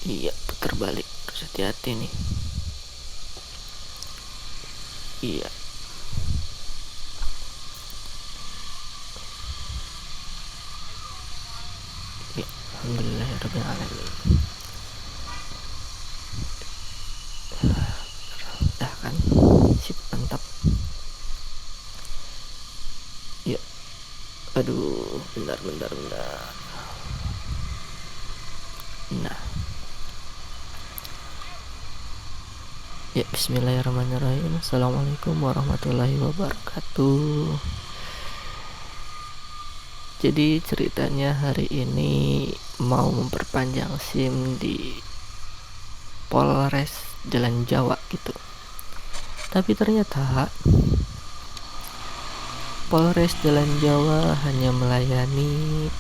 Iya, putar balik. Harus hati-hati nih. Iya. Ya, alhamdulillahirobbilalamin. Dah kan. Sip, mantap. Ya. Aduh, bentar. Nah. Ya, bismillahirrahmanirrahim. Assalamualaikum warahmatullahi wabarakatuh. Jadi ceritanya hari ini mau memperpanjang SIM di Polres Jalan Jawa gitu. Tapi ternyata Polres Jalan Jawa hanya melayani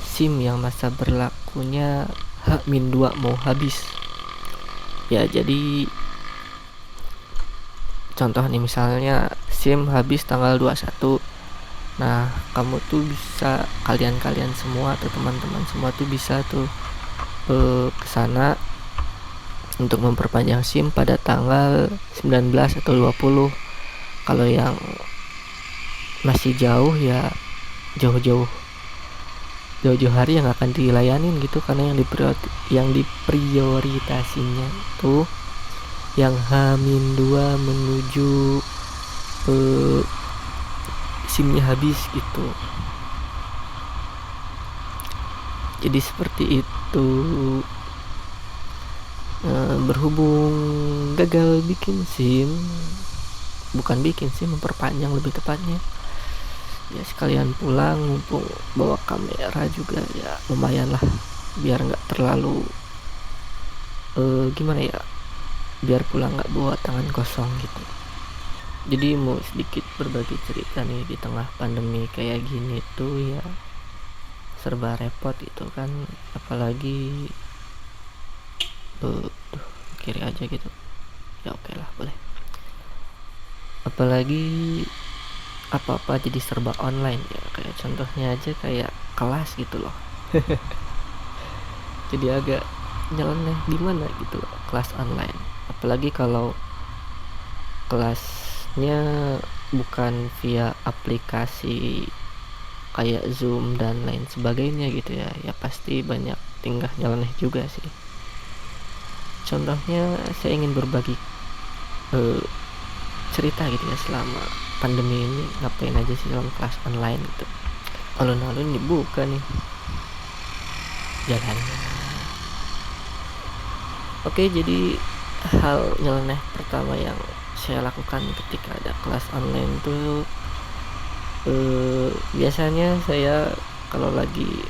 SIM yang masa berlakunya H-2 mau habis. Ya, jadi contoh nih, misalnya SIM habis tanggal 21. Nah, kamu tuh bisa, kalian semua atau teman-teman semua tuh bisa tuh ke sana untuk memperpanjang SIM pada tanggal 19 atau 20. Kalau yang masih jauh ya jauh-jauh hari yang akan dilayanin gitu, karena yang diprioritasinya tuh yang H-2 menuju SIM-nya habis gitu. Jadi seperti itu. Berhubung gagal bikin SIM, memperpanjang lebih tepatnya, ya sekalian pulang, mumpung bawa kamera juga ya lumayan lah, biar nggak terlalu gimana ya, biar pulang nggak bawa tangan kosong gitu. Jadi mau sedikit berbagi cerita nih, di tengah pandemi kayak gini tuh ya serba repot gitu kan, apalagi kiri aja gitu ya, oke lah, boleh. Apalagi apa-apa jadi serba online ya, kayak contohnya aja kayak kelas gitu loh. Jadi agak nyeleneh gimana gitu loh, kelas online. Apalagi kalau kelasnya bukan via aplikasi kayak Zoom dan lain sebagainya gitu ya, ya pasti banyak tingkah nyeleneh juga sih. Contohnya saya ingin berbagi cerita gitu ya, selama pandemi ini ngapain aja sih dalam kelas online gitu. Alun-alun dibuka nih jalannya. Oke, jadi hal nyeleneh pertama yang saya lakukan ketika ada kelas online tuh biasanya saya kalau lagi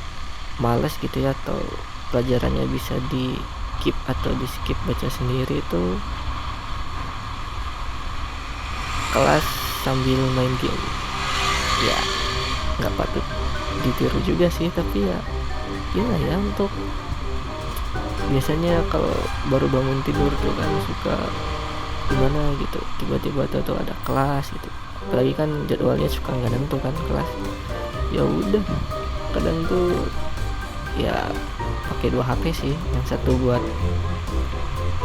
males gitu ya, atau pelajarannya bisa di keep atau di skip baca sendiri tuh, kelas sambil main game. Ya nggak patut ditiru juga sih, tapi ya gimana ya, untuk biasanya kalau baru bangun tidur tuh kan suka gimana gitu, tiba-tiba tuh ada kelas gitu, apalagi kan jadwalnya suka nggak nentu kan kelas. Ya udah, kadang tuh ya pakai 2 HP sih, yang satu buat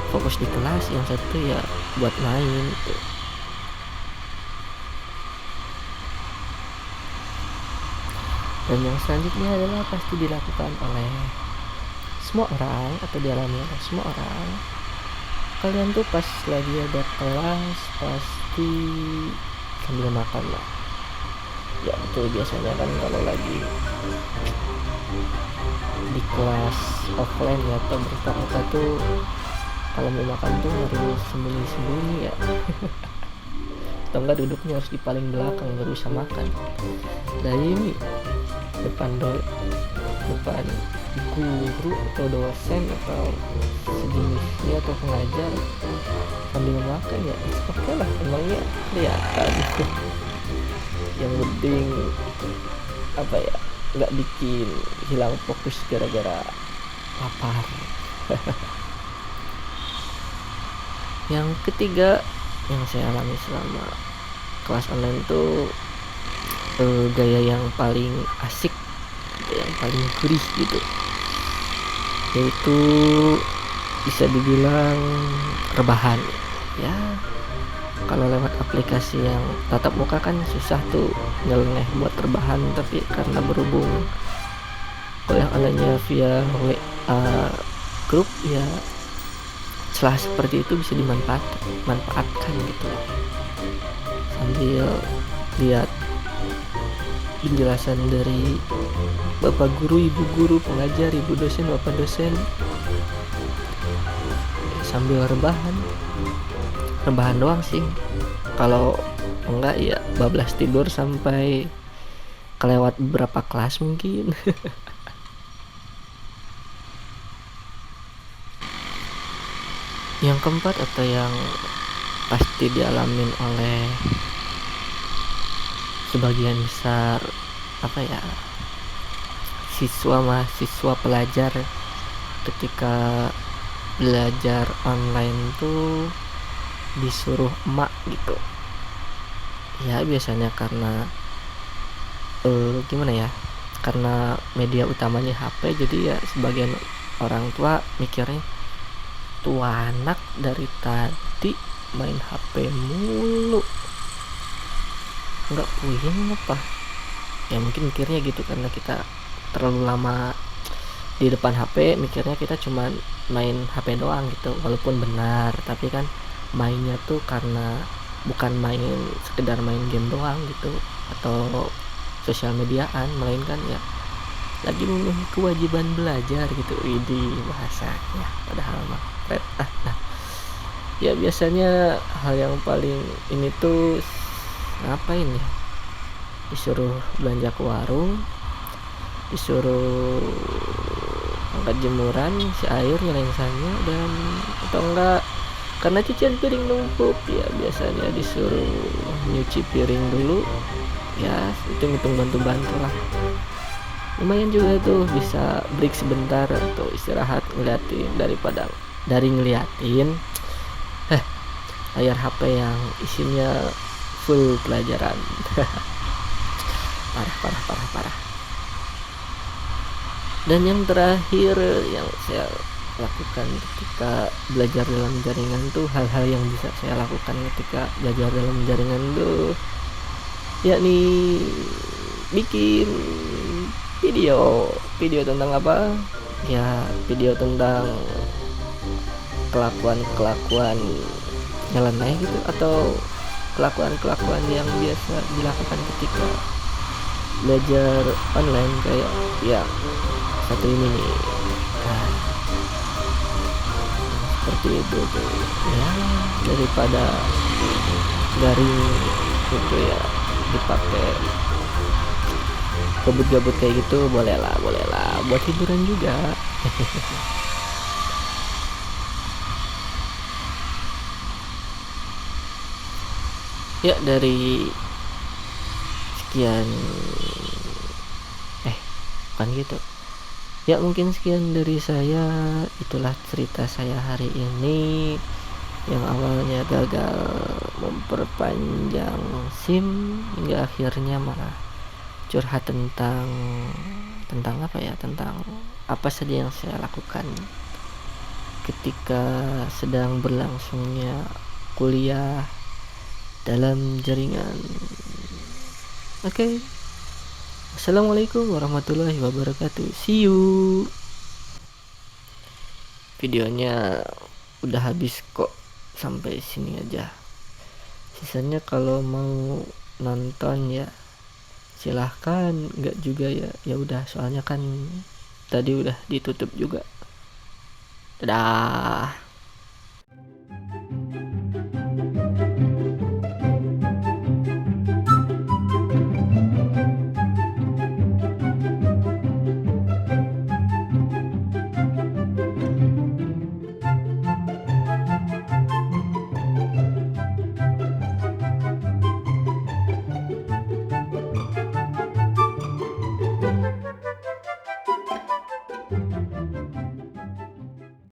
fokus di kelas, yang satu ya buat main gitu. Dan yang selanjutnya adalah pasti dilakukan oleh semua orang atau dialami oleh semua orang. Kalian tuh pas lagi ada kelas pasti sambil makan lah. Ya betul, biasanya kan kalau lagi di kelas offline ya atau bertatap muka tuh, kalau mau makan tuh harus sembunyi-sembunyi ya. Atau enggak duduknya harus di paling belakang, nggak bisa makan. Nah ini depan guru atau dosen atau sejenisnya atau pengajar sambil makan ya oke lah, emangnya kelihatan. Yang penting apa ya, nggak bikin hilang fokus gara-gara lapar. Yang ketiga yang saya alami selama kelas online tuh gaya yang paling asik, yang paling gurih gitu, yaitu bisa dibilang rebahan ya. Kalau lewat aplikasi yang tatap muka kan susah tuh nyeleneh buat rebahan, tapi karena berhubung kuliah online via WA grup ya, celah seperti itu bisa dimanfaatkan gitu loh, sambil lihat penjelasan dari bapak guru, ibu guru, pengajar, ibu dosen, bapak dosen, sambil rebahan doang sih. Kalau enggak ya bablas tidur sampai kelewat beberapa kelas mungkin. Yang keempat atau yang pasti dialamin oleh sebagian besar mahasiswa pelajar ketika belajar online tuh disuruh emak gitu ya. Biasanya karena gimana ya, karena media utamanya HP, jadi ya sebagian orang tua mikirnya tuh anak dari tadi main HP mulu, nggak puyeng apa ya, mungkin mikirnya gitu karena kita terlalu lama di depan HP, mikirnya kita cuma main HP doang gitu. Walaupun benar, tapi kan mainnya tuh karena bukan sekedar main game doang gitu atau sosial mediaan, melainkan ya lagi memenuhi kewajiban belajar gitu. Widih bahasanya padahal mah nah ya, biasanya hal yang paling ini tuh ngapain ya, disuruh belanja ke warung, disuruh angkat jemuran, si air nyalain sanyo, dan atau enggak karena cucian piring numpuk ya biasanya disuruh nyuci piring dulu ya, hitung bantu lah. Lumayan juga tuh bisa break sebentar atau istirahat ngeliatin daripada ngeliatin layar HP yang isinya full pelajaran. parah. Dan yang terakhir yang saya lakukan ketika belajar dalam jaringan tuh, hal-hal yang bisa saya lakukan ketika belajar dalam jaringan tuh yakni bikin video tentang apa ya, video tentang kelakuan nyeleneh gitu, atau kelakuan yang biasa dilakukan ketika belajar online, kayak ya satu ini nih. Nah, seperti itu tuh ya, daripada garing gitu ya dipakai gabut-gabut kayak gitu, boleh lah buat hiburan juga. Ya, dari sekian bukan gitu ya, mungkin sekian dari saya. Itulah cerita saya hari ini, yang awalnya gagal memperpanjang SIM hingga akhirnya malah curhat tentang apa saja yang saya lakukan ketika sedang berlangsungnya kuliah dalam jaringan. Oke. Assalamualaikum warahmatullahi wabarakatuh. See you. Videonya udah habis kok, sampai sini aja. Sisanya kalau mau nonton ya silahkan, enggak juga ya udah, soalnya kan tadi udah ditutup juga. Dadah.